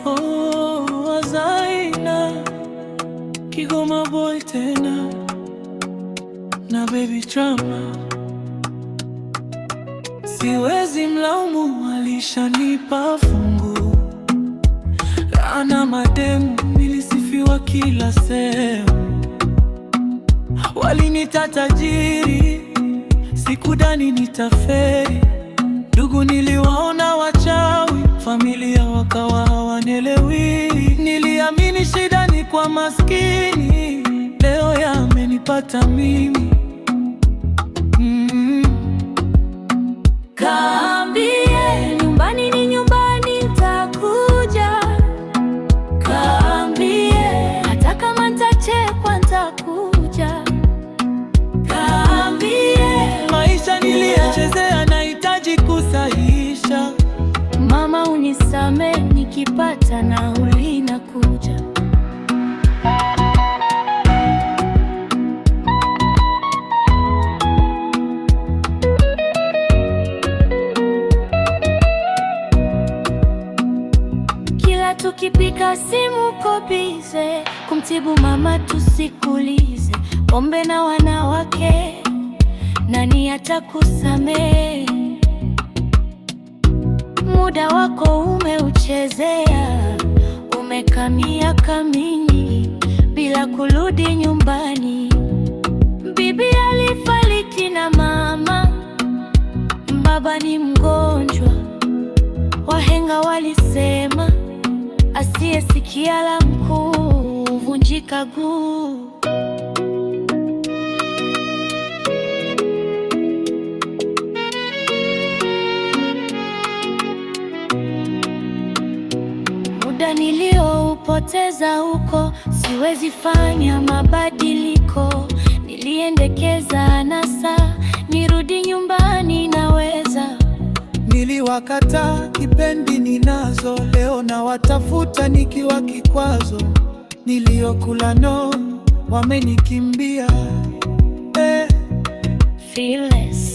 Oh, Zaina, Kigoma boy tena na baby drama. Siwezi mlaumu, alishanipa fungu. Ana mademu, nilisifiwa kila sehemu. Walinita tajiri, sikudhani nitaferi. Ndugu niliwaona wachawi, familia wakawa hawanielewi. Niliamini shida ni kwa maskini, leo yamenipata mimi. Kaambie nyumbani ni nyumbani, nitakuja. Kaambie hata kama nitachekwa, nitakuja. Kaambie maisha niliyochezea nahitaji kusahihisha. Mama unisame, nikipata nauli nakuja. Kila tukipika simu uko bize, kumtibu mama tusikulize. Pombe na wanawake, nani atakusamehe? Muda wako umeuchezea, umekamia kamini bila kurudi nyumbani. Bibi alifariki na mama, baba ni mgonjwa. Wahenga walisema asiyesikia la mkuu huvunjika guu. Muda nilioupoteza huko, siwezi fanya mabadiliko. Niliendekeza anasa, nirudi nyumbani naweza. Niliwakata kipendi ninazo, leo na watafuta nikiwa kikwazo. Niliokula no, wamenikimbia. Fearless.